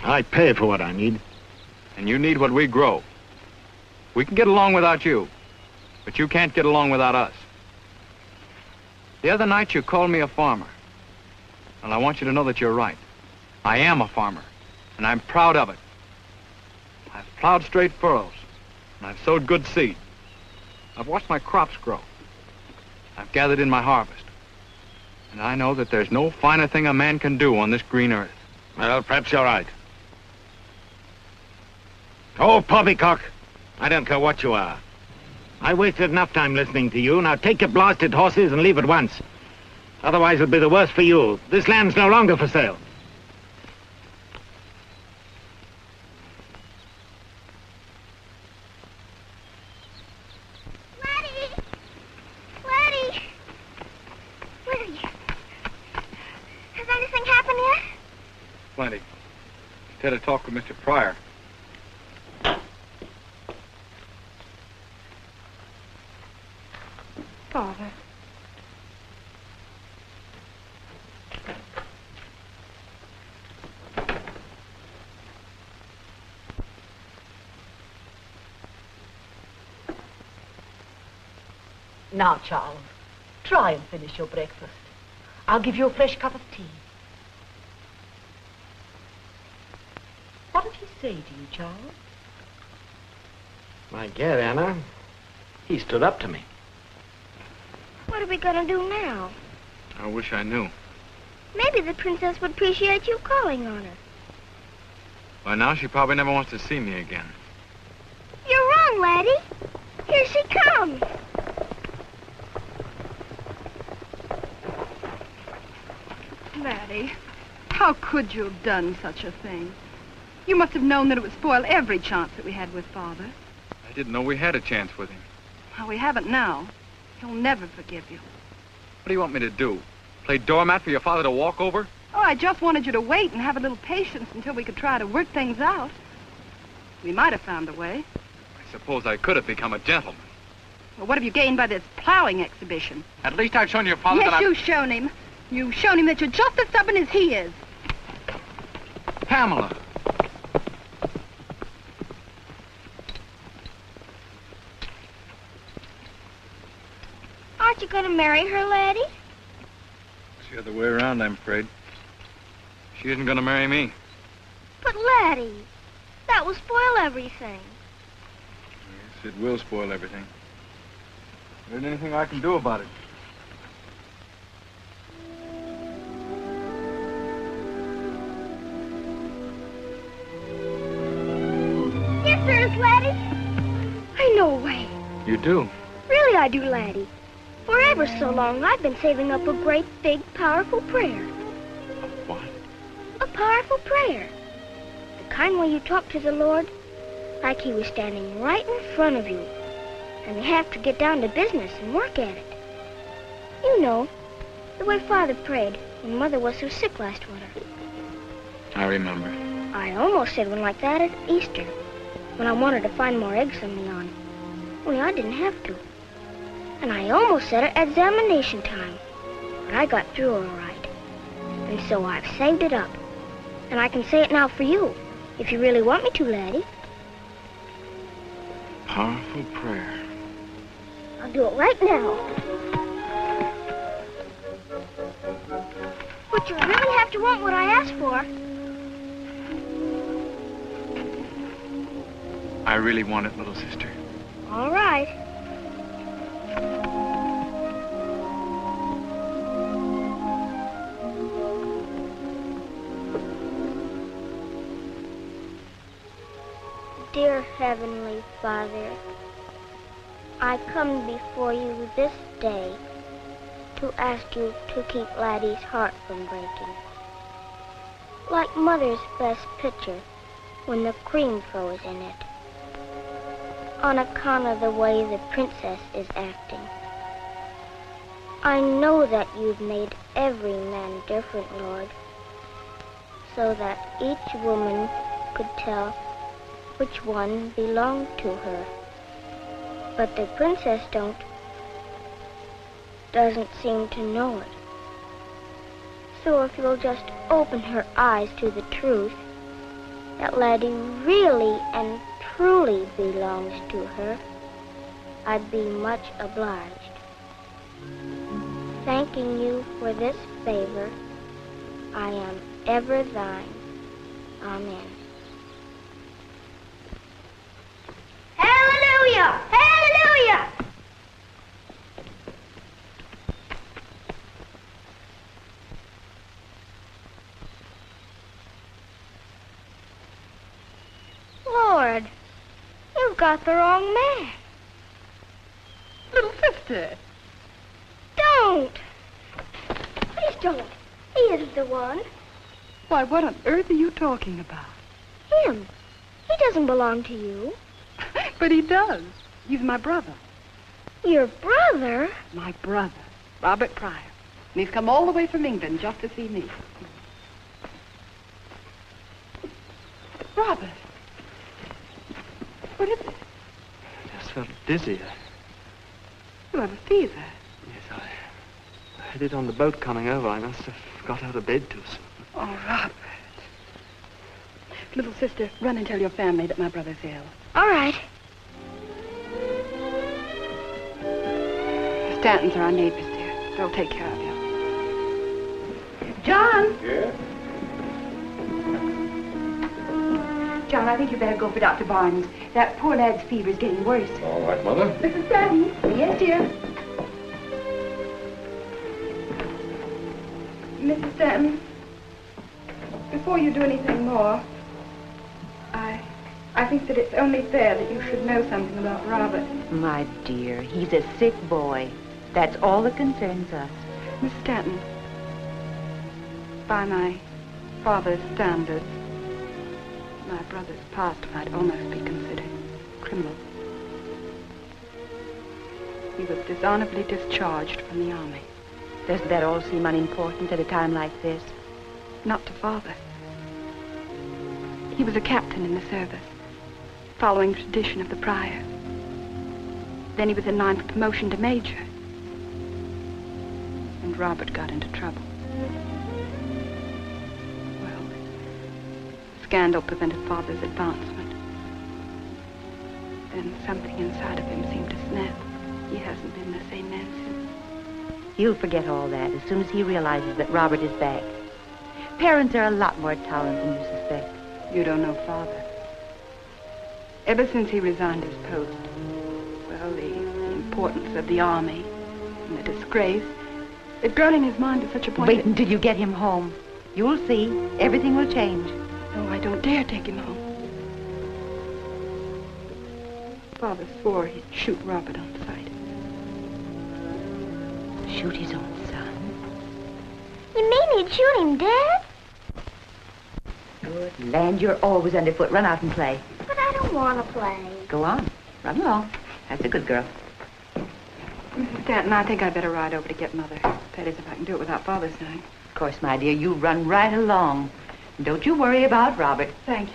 I pay for what I need.
And you need what we grow. We can get along without you, but you can't get along without us. The other night you called me a farmer. Well, I want you to know that you're right. I am a farmer, and I'm proud of it. I've plowed straight furrows, and I've sowed good seed. I've watched my crops grow. I've gathered in my harvest. And I know that there's no finer thing a man can do on this green earth.
Well, perhaps you're right. Oh, poppycock. I don't care what you are. I wasted enough time listening to you. Now take your blasted horses and leave at once. Otherwise it'll be the worse for you. This land's no longer for sale.
Laddie! Where are you? Has anything happened yet?
Plenty. Instead of talk with Mr. Pryor.
Father.
Now, Charles, try and finish your breakfast. I'll give you a fresh cup of tea. What did he say to you, Charles?
My God, Anna, he stood up to me.
What are we going to do now?
I wish I knew.
Maybe the princess would appreciate you calling on her.
By now, she probably never wants to see me again.
You're wrong, Laddie. Here she comes.
Laddie, how could you have done such a thing? You must have known that it would spoil every chance that we had with Father.
I didn't know we had a chance with him.
Well, we haven't now. He'll never forgive you.
What do you want me to do? Play doormat for your father to walk over?
Oh, I just wanted you to wait and have a little patience until we could try to work things out. We might have found a way.
I suppose I could have become a gentleman.
Well, what have you gained by this plowing exhibition?
At least I've shown your father
yes,
that
you've shown him. You've shown him that you're just as stubborn as he is.
Pamela.
Aren't you going to marry her, Laddie?
It's the other way around, I'm afraid. She isn't going to marry me.
But, Laddie, that will spoil everything.
Yes, it will spoil everything. There isn't anything I can do about it.
Yes, there is, Laddie. I know a way.
You do?
Really, I do, Laddie. For ever so long, I've been saving up a great, big, powerful prayer.
What?
A powerful prayer. The kind where you talk to the Lord like he was standing right in front of you. And you have to get down to business and work at it. You know, the way Father prayed when Mother was so sick last winter.
I remember.
I almost said one like that at Easter, when I wanted to find more eggs on me on. Only I didn't have to. And I almost said it at examination time, but I got through all right. And so I've saved it up. And I can say it now for you, if you really want me to, Laddie.
Powerful prayer.
I'll do it right now. But you really have to want what I asked for.
I really want it, little sister.
All right. Dear Heavenly Father, I come before you this day to ask you to keep Laddie's heart from breaking. Like Mother's best picture when the cream froze in it. On account of the way the princess is acting. I know that you've made every man different, Lord, so that each woman could tell which one belonged to her. But the princess doesn't seem to know it. So if you'll just open her eyes to the truth, that Laddie really and truly belongs to her, I'd be much obliged. Thanking you for this favor, I am ever thine. Amen. Hallelujah! Hallelujah! Lord, you've got the wrong man.
Little sister.
Don't. Please don't. He isn't the one.
Why, what on earth are you talking about?
Him. He doesn't belong to you.
But he does. He's my brother.
Your brother?
My brother, Robert Pryor. And he's come all the way from England just to see me. Robert. What is it?
I just felt dizzy.
You have a fever.
Yes, I had it on the boat coming over. I must have got out of bed too soon.
Oh, Robert. Little sister, run and tell your family that my brother's ill.
All right.
The Stantons are our neighbors, dear. They'll take care of you. John!
Yeah?
John, I think you better go for Dr. Barnes. That poor lad's fever's getting worse.
All right, Mother.
Mrs. Stanton? Yes, dear. Mrs. Stanton, before you do anything more, I think that it's only fair that you should know something about Robert.
My dear, he's a sick boy. That's all that concerns us.
Miss Stanton, by my father's standards, my brother's past might almost be considered criminal. He was dishonorably discharged from the army.
Doesn't that all seem unimportant at a time like this?
Not to Father. He was a captain in the service, following the tradition of the Pryor. Then he was in line for promotion to major. And Robert got into trouble. Well, scandal prevented Father's advancement. Then something inside of him seemed to snap. He hasn't been the same man since.
He'll forget all that as soon as he realizes that Robert is back. Parents are a lot more tolerant than you suspect.
You don't know Father. Ever since he resigned his post, well, the importance of the army and the disgrace, it's grown in his mind to such a point.
Wait until you get him home. You'll see. Everything will change.
No, I don't dare take him home. Father swore he'd shoot Robert on sight.
Shoot his own son?
You mean he'd shoot him dead?
Good. Land, you're always underfoot. Run out and play.
But I don't want to play.
Go on. Run along. That's a good girl.
Mrs. Stanton, I think I'd better ride over to get Mother. That is, if I can do it without Father's knowing.
Of course, my dear, you run right along. Don't you worry about Robert.
Thank you.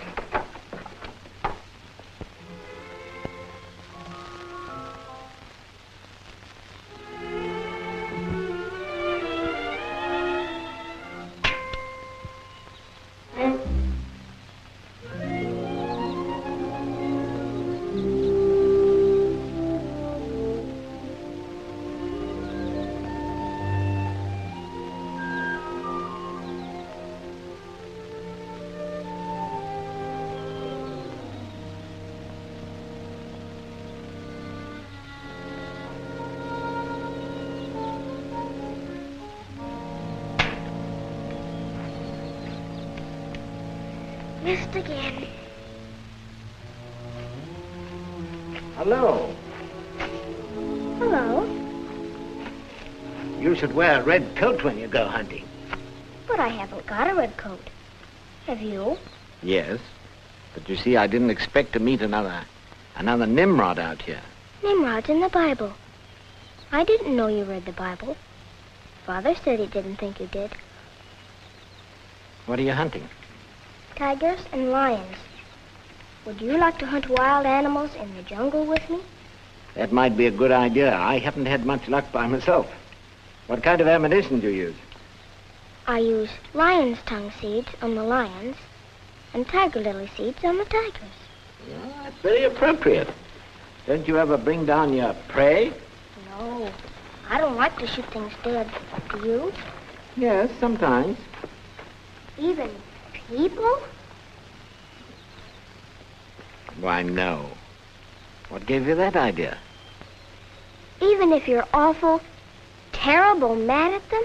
Missed again.
Hello.
Hello.
You should wear a red coat when you go hunting.
But I haven't got a red coat. Have you?
Yes. But you see, I didn't expect to meet another Nimrod out here.
Nimrod's in the Bible. I didn't know you read the Bible. Father said he didn't think you did.
What are you hunting?
Tigers and lions. Would you like to hunt wild animals in the jungle with me?
That might be a good idea. I haven't had much luck by myself. What kind of ammunition do you use?
I use lion's tongue seeds on the lions and tiger lily seeds on the tigers.
Well, that's very appropriate. Don't you ever bring down your prey?
No. I don't like to shoot things dead. Do you?
Yes, sometimes.
Even people?
Why, no. What gave you that idea?
Even if you're awful, terrible mad at them?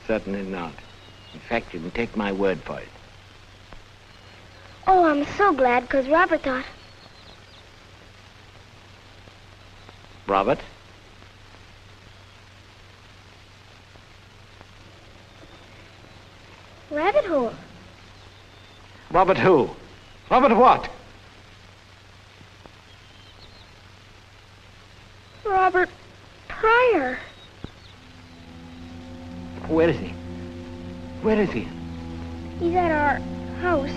Certainly not. In fact, you can take my word for it.
Oh, I'm so glad, because Robert thought...
Robert?
Rabbit hole.
Robert who? Robert what?
Robert Pryor.
Where is he? Where is he?
He's at our house.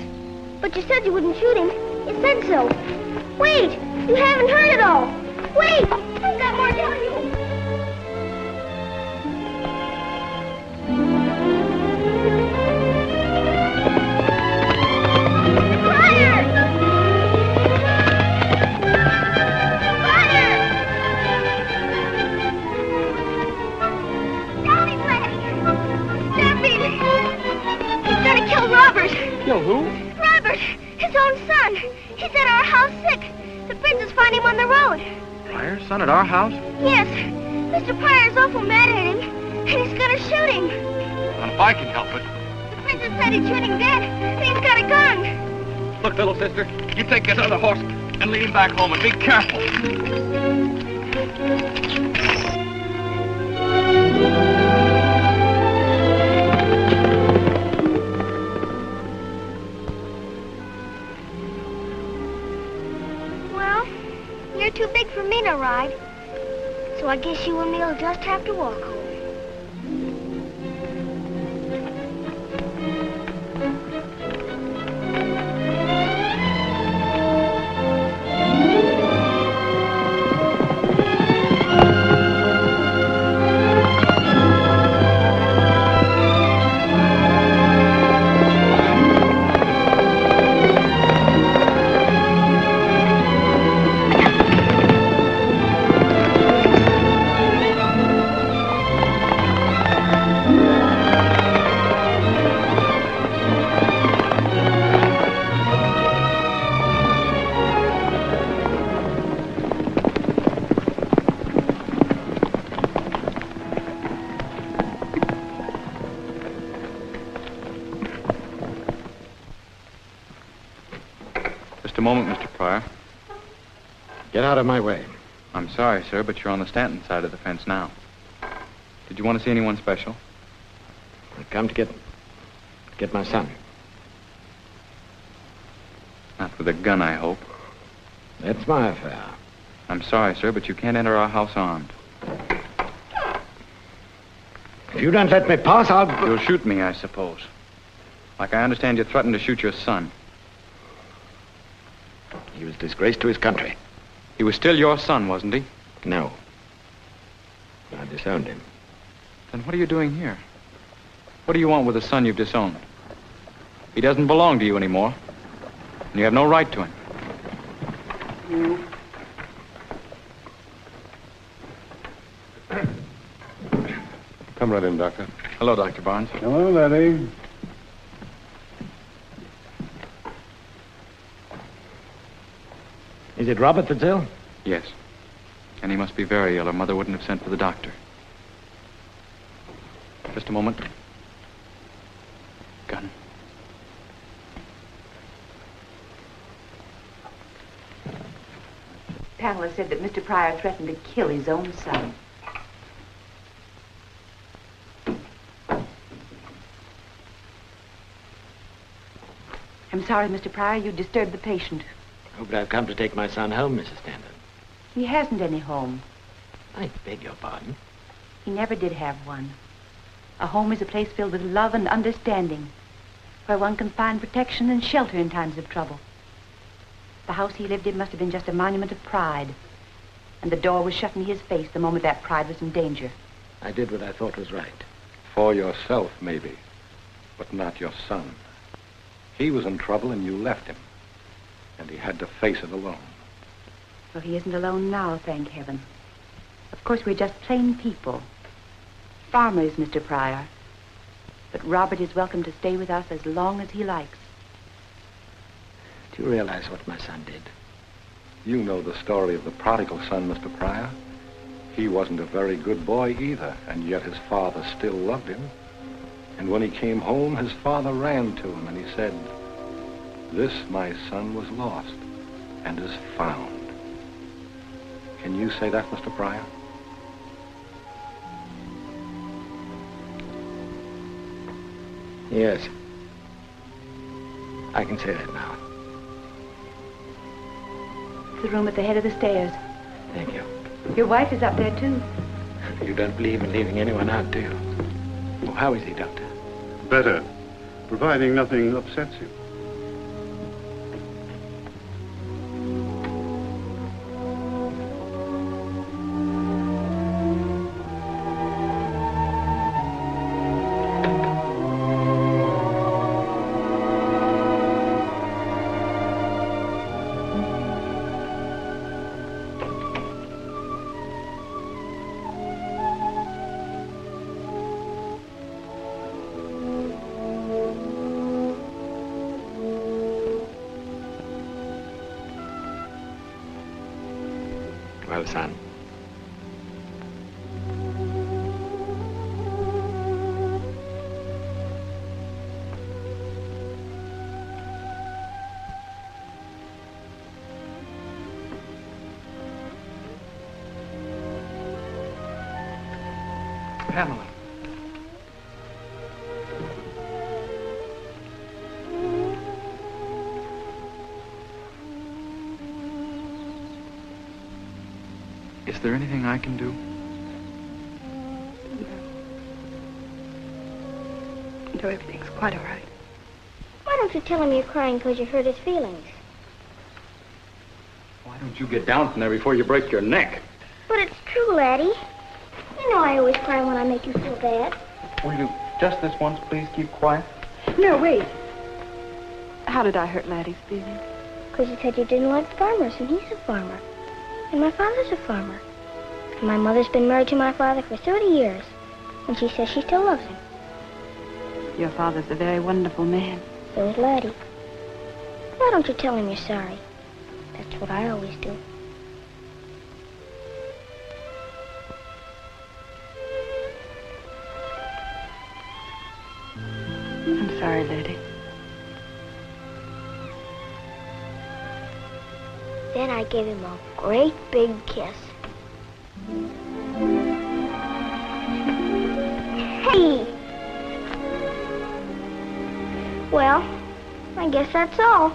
But you said you wouldn't shoot him. You said so. Wait! You haven't heard it all. Wait! I've got more to tell you. Pryor! Pryor! Stop him, Laddie! Stop him! He's gonna kill Robert.
Kill who?
Robert, his own son. He's at our house sick. The princess found him on the road.
Pryor's son at our house?
Yes. Mr. Pryor's awful mad at him, and he's gonna shoot him.
Well, if I can help it.
The princess said he'd shoot him dead, and he's got a gun.
Look, little sister, you take this other horse and lead him back home, and be careful.
Well, you're too big for me to ride, so I guess you and me'll just have to walk home.
Just a moment, Mr. Pryor.
Get out of my way.
I'm sorry, sir, but you're on the Stanton side of the fence now. Did you want to see anyone special?
I come to get my son.
Not with a gun, I hope.
That's my affair.
I'm sorry, sir, but you can't enter our house armed.
If you don't let me pass, I'll...
You'll shoot me, I suppose. Like I understand you threatened to shoot your son.
He was disgraced to his country.
He was still your son, wasn't he?
No. I disowned him.
Then what are you doing here? What do you want with a son you've disowned? He doesn't belong to you anymore. And you have no right to him.
Come right in, Doctor.
Hello, Dr. Barnes.
Hello, Laddie.
Is it Robert that's ill?
Yes. And he must be very ill, or Mother wouldn't have sent for the doctor. Just a moment. Gun.
Pamela said that Mr. Pryor threatened to kill his own son. I'm sorry, Mr. Pryor, you disturbed the patient.
Oh, but I've come to take my son home, Mrs. Stanton.
He hasn't any home.
I beg your pardon.
He never did have one. A home is a place filled with love and understanding, where one can find protection and shelter in times of trouble. The house he lived in must have been just a monument of pride, and the door was shut in his face the moment that pride was in danger.
I did what I thought was right.
For yourself, maybe, but not your son. He was in trouble and you left him, and he had to face it alone.
Well, he isn't alone now, thank heaven. Of course, we're just plain people. Farmers, Mr. Pryor. But Robert is welcome to stay with us as long as he likes.
Do you realize what my son did?
You know the story of the prodigal son, Mr. Pryor. He wasn't a very good boy either, and yet his father still loved him. And when he came home, his father ran to him and he said, "This, my son, was lost and is found." Can you say that, Mr. Pryor?
Yes. I can say that now.
It's the room at the head of the stairs.
Thank you.
Your wife is up there, too.
You don't believe in leaving anyone out, do you? Well, how is he, Doctor?
Better, providing nothing upsets him.
Well, son.
Pamela. Is there anything I can do?
No, everything's quite all right.
Why don't you tell him you're crying because you hurt his feelings?
Why don't you get down from there before you break your neck?
But it's true, Laddie. You know I always cry when I make you feel bad.
Will you, just this once, please keep quiet?
No, wait. How did I hurt Laddie's feelings?
Because you said you didn't like farmers, and he's a farmer. And my father's a farmer. And my mother's been married to my father for 30 years. And she says she still loves him.
Your father's a very wonderful man.
So is Laddie. Why don't you tell him you're sorry? That's what I always do.
I'm sorry, Lady.
Then I gave him a great big kiss. Hey! Well, I guess that's all.